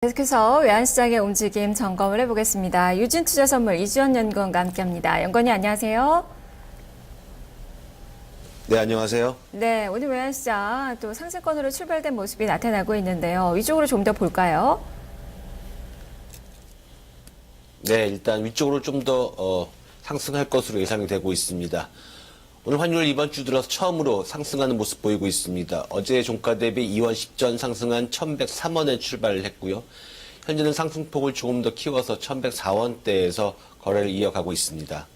계속해서 외환시장의 움직임 점검을 해보겠습니다. 유진투자선물 이주연 연구원과 함께합니다. 연구원님 안녕하세요. 네, 안녕하세요. 네, 오늘 외환시장 또 상승권으로 출발된 모습이 나타나고 있는데요. 이쪽으로 좀 더 볼까요? 네, 일단 위쪽으로 좀 더 상승할 것으로 예상이 되고 있습니다. 오늘 환율 이번 주 들어서 처음으로 상승하는 모습 보이고 있습니다. 어제 종가 대비 2원 10전 상승한 1103원에 출발을 했고요. 현재는 상승폭을 조금 더 키워서 1104원대에서 거래를 이어가고 있습니다.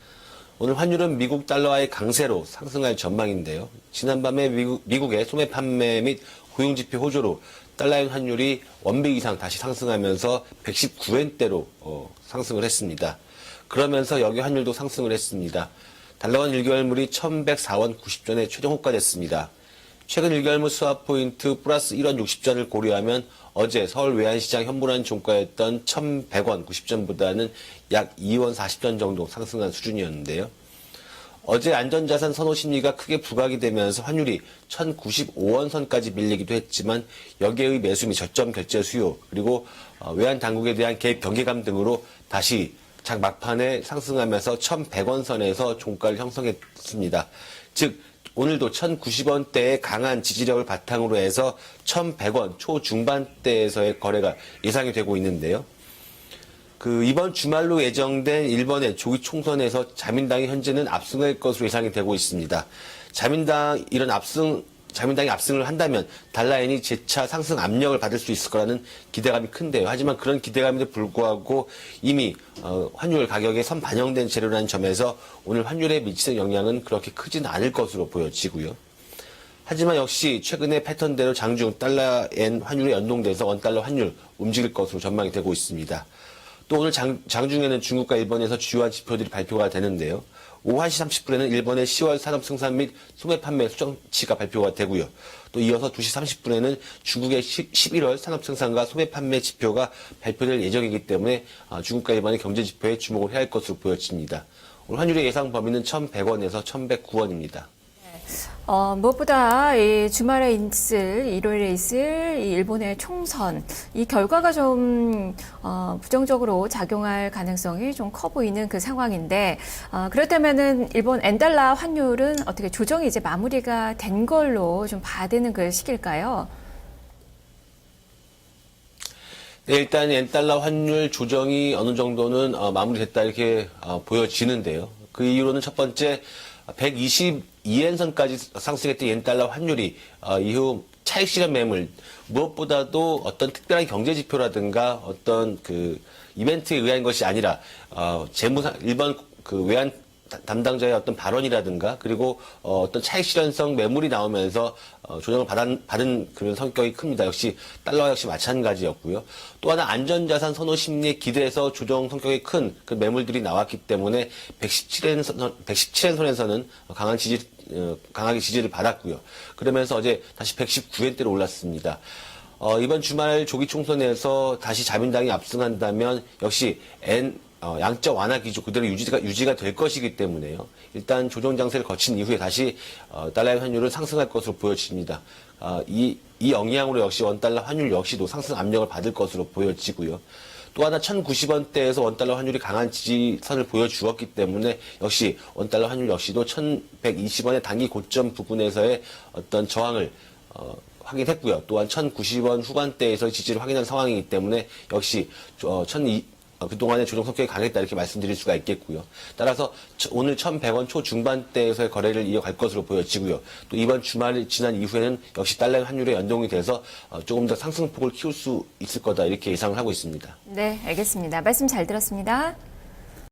오늘 환율은 미국 달러와의 강세로 상승할 전망인데요. 지난밤에 미국의 소매 판매 및 고용지표 호조로 달러엔 환율이 원배 이상 다시 상승하면서 119엔대로 상승을 했습니다. 그러면서 여기 환율도 상승을 했습니다. 달러원 1개월물이 1104원 90전에 최종 호가됐습니다. 최근 1개월물 스왑 포인트 플러스 1원 60전을 고려하면 어제 서울 외환시장 현물환 종가였던 1100원 90전보다는 약 2원 40전 정도 상승한 수준이었는데요. 어제 안전자산 선호 심리가 크게 부각이 되면서 환율이 1095원 선까지 밀리기도 했지만 여기에의 매수 및 저점 결제 수요 그리고 외환 당국에 대한 개입 경계감 등으로 다시 장 막판에 상승하면서 1100원 선에서 종가를 형성했습니다. 즉 오늘도 1090원대의 강한 지지력을 바탕으로 해서 1100원 초중반대에서의 거래가 예상이 되고 있는데요. 이번 주말로 예정된 일본의 조기 총선에서 자민당이 현재는 압승할 것으로 예상이 되고 있습니다. 자민당이 압승을 한다면 달러엔이 재차 상승 압력을 받을 수 있을 거라는 기대감이 큰데요. 하지만 그런 기대감에도 불구하고 이미 환율 가격에 선 반영된 재료라는 점에서 오늘 환율에 미치는 영향은 그렇게 크지는 않을 것으로 보여지고요. 하지만 역시 최근의 패턴대로 장중 달러엔 환율에 연동돼서 원달러 환율 움직일 것으로 전망이 되고 있습니다. 또 오늘 장중에는 중국과 일본에서 주요한 지표들이 발표가 되는데요. 오후 1시 30분에는 일본의 10월 산업 생산 및 소매 판매 수정치가 발표가 되고요. 또 이어서 2시 30분에는 중국의 11월 산업 생산과 소매 판매 지표가 발표될 예정이기 때문에 중국과 일본의 경제 지표에 주목을 해야 할 것으로 보여집니다. 오늘 환율의 예상 범위는 1100원에서 1109원입니다. 무엇보다 이 주말에 있을, 일요일에 있을 이 일본의 총선, 이 결과가 좀 부정적으로 작용할 가능성이 좀 커 보이는 그 상황인데, 그렇다면은 일본 엔달러 환율은 어떻게 조정이 이제 마무리가 된 걸로 좀 봐야 되는 그 시기일까요? 네, 일단 엔달러 환율 조정이 어느 정도는 마무리됐다 이렇게 보여지는데요. 그 이유로는 첫 번째 122엔 선까지 상승했던 엔달러 환율이 이후 차익 실현 매물 무엇보다도 어떤 특별한 경제 지표라든가 어떤 이벤트에 의한 것이 아니라 일본 외환 담당자의 어떤 발언이라든가 그리고 어떤 차익 실현성 매물이 나오면서 조정을 받은 그런 성격이 큽니다. 역시 달러와 역시 마찬가지였고요. 또 하나 안전자산 선호 심리에 기대해서 조정 성격이 큰 그 매물들이 나왔기 때문에 117엔 선에서는 강하게 지지를 받았고요. 그러면서 어제 다시 119엔대로 올랐습니다. 이번 주말 조기 총선에서 다시 자민당이 압승한다면 역시 양적 완화 기조 그대로 유지가 될 것이기 때문에요. 일단 조정 장세를 거친 이후에 다시 달러의 환율은 상승할 것으로 보여집니다. 이 영향으로 역시 원달러 환율 역시도 상승 압력을 받을 것으로 보여지고요. 또 하나 1090원대에서 원달러 환율이 강한 지지선을 보여주었기 때문에 역시 원달러 환율 역시도 1120원의 단기 고점 부근에서의 어떤 저항을 확인했고요. 또한 1090원 후반대에서의 지지를 확인한 상황이기 때문에 역시 그동안의 조정 성격이 강했다 이렇게 말씀드릴 수가 있겠고요. 따라서 오늘 1100원 초중반대에서의 거래를 이어갈 것으로 보여지고요. 또 이번 주말이 지난 이후에는 역시 달러 환율에 연동이 돼서 조금 더 상승폭을 키울 수 있을 거다 이렇게 예상을 하고 있습니다. 네, 알겠습니다. 말씀 잘 들었습니다.